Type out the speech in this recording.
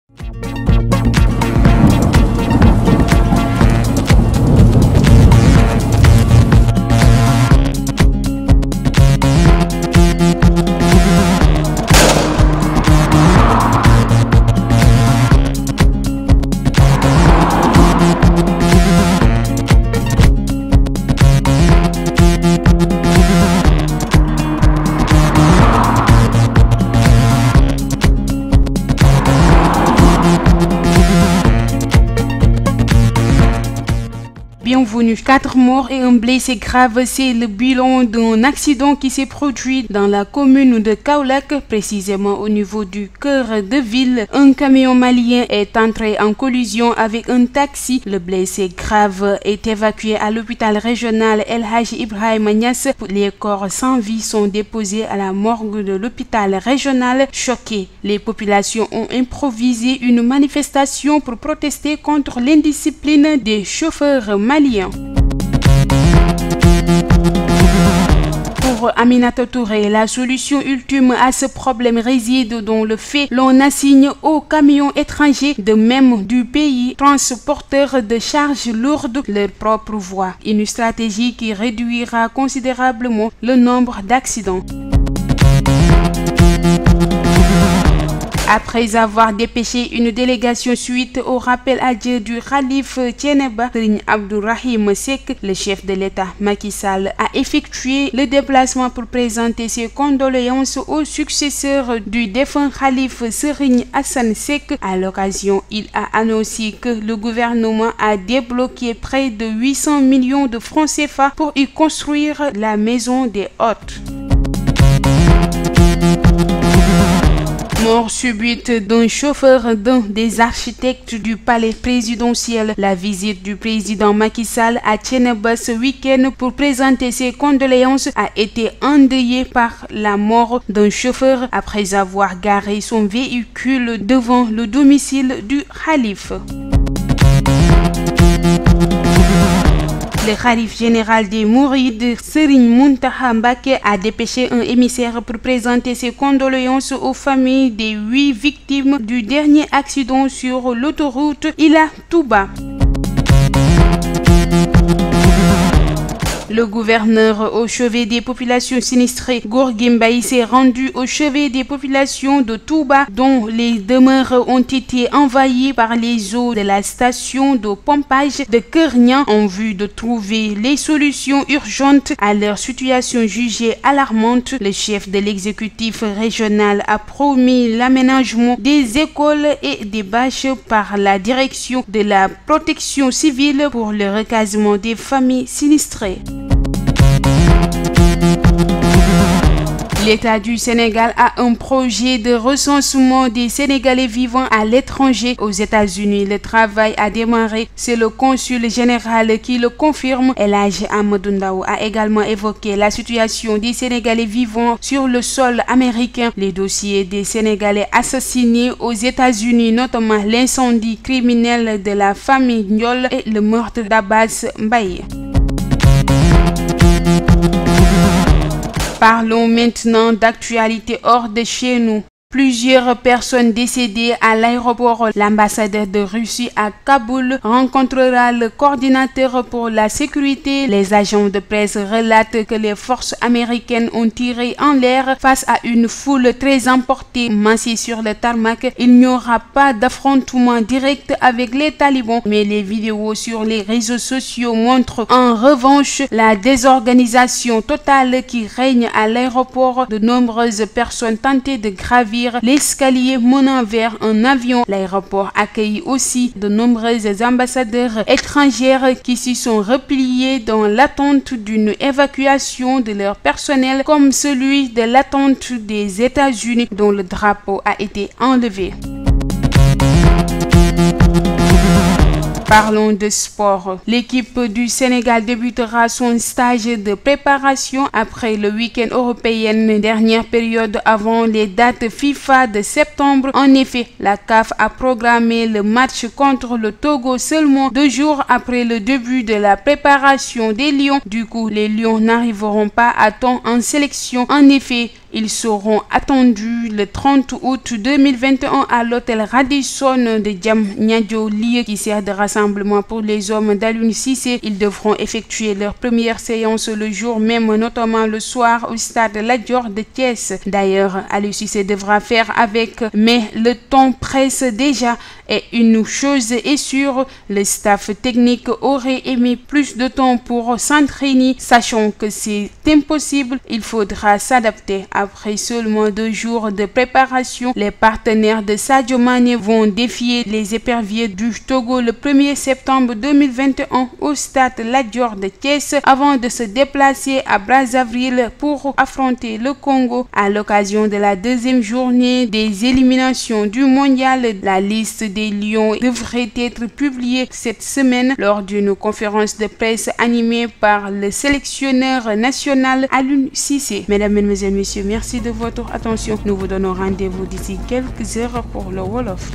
Bienvenue. 4 morts et un blessé grave, c'est le bilan d'un accident qui s'est produit dans la commune de Kaolack, précisément au niveau du cœur de ville. Un camion malien est entré en collision avec un taxi. Le blessé grave est évacué à l'hôpital régional El Hadji Ibrahima Niass. Les corps sans vie sont déposés à la morgue de l'hôpital régional. Choqués, les populations ont improvisé une manifestation pour protester contre l'indiscipline des chauffeurs maliens. Pour Aminata Touré, la solution ultime à ce problème réside dans le fait l'on assigne aux camions étrangers de même du pays transporteurs de charges lourdes leur propre voie. Une stratégie qui réduira considérablement le nombre d'accidents. Après avoir dépêché une délégation suite au rappel à Dieu du Khalif Thiénaba, Serigne Abdourahim Seck, le chef de l'État Macky Sall a effectué le déplacement pour présenter ses condoléances aux successeurs du défunt Khalif Serigne Assane Seck. À l'occasion, il a annoncé que le gouvernement a débloqué près de 800 millions de francs CFA pour y construire la maison des hôtes. Mort subite d'un chauffeur d'un des architectes du palais présidentiel. La visite du président Macky Sall à Thiénaba ce week-end pour présenter ses condoléances a été endeuillée par la mort d'un chauffeur après avoir garé son véhicule devant le domicile du khalife. Le Khalif général des Mourides, Serigne Mountakha Mbacké, a dépêché un émissaire pour présenter ses condoléances aux familles des 8 victimes du dernier accident sur l'autoroute Ila Touba. Le gouverneur au chevet des populations sinistrées, Gorgui Mbaye, s'est rendu au chevet des populations de Touba, dont les demeures ont été envahies par les eaux de la station de pompage de Keur Niang en vue de trouver les solutions urgentes à leur situation jugée alarmante. Le chef de l'exécutif régional a promis l'aménagement des écoles et des bâches par la direction de la protection civile pour le recasement des familles sinistrées. L'État du Sénégal a un projet de recensement des Sénégalais vivant à l'étranger aux États-Unis. Le travail a démarré. C'est le consul général qui le confirme. El Hadji Amadou Ndao a également évoqué la situation des Sénégalais vivant sur le sol américain. Les dossiers des Sénégalais assassinés aux États-Unis, notamment l'incendie criminel de la famille Ndiol et le meurtre d'Abbas Mbaye. Parlons maintenant d'actualité hors de chez nous. Plusieurs personnes décédées à l'aéroport. L'ambassadeur de Russie à Kaboul rencontrera le coordinateur pour la sécurité. Les agents de presse relatent que les forces américaines ont tiré en l'air face à une foule très emportée massée sur le tarmac. Il n'y aura pas d'affrontement direct avec les talibans, mais les vidéos sur les réseaux sociaux montrent en revanche la désorganisation totale qui règne à l'aéroport. De nombreuses personnes tentaient de gravir l'escalier menant vers un avion. L'aéroport accueille aussi de nombreux ambassadeurs étrangers qui s'y sont repliés dans l'attente d'une évacuation de leur personnel, comme celui de l'attente des États-Unis dont le drapeau a été enlevé. Parlons de sport. L'équipe du Sénégal débutera son stage de préparation après le week-end européen, dernière période avant les dates FIFA de septembre. En effet, la CAF a programmé le match contre le Togo seulement 2 jours après le début de la préparation des Lions. Du coup, les Lions n'arriveront pas à temps en sélection. En effet, Ils seront attendus le 30 août 2021 à l'hôtel Radisson de Diamniadio, lieu qui sert de rassemblement pour les hommes d'Aliou Cissé. Ils devront effectuer leur première séance le jour même, notamment le soir au stade Lat Dior de Thiès. D'ailleurs, Aliou Cissé devra faire avec, mais le temps presse déjà. Et une chose est sûre, le staff technique aurait aimé plus de temps pour s'entraîner, sachant que c'est impossible. Il faudra s'adapter. Après seulement 2 jours de préparation, les partenaires de Sadio Mané vont défier les éperviers du Togo le 1er septembre 2021 au stade Lat Dior de Thiès avant de se déplacer à Brazzaville pour affronter le Congo à l'occasion de la 2e journée des éliminations du mondial. La liste des Lions devrait être publiée cette semaine lors d'une conférence de presse animée par le sélectionneur national Aliou Cissé. Mesdames, Mesdemoiselles, Messieurs, merci de votre attention. Nous vous donnons rendez-vous d'ici quelques heures pour le Wolof.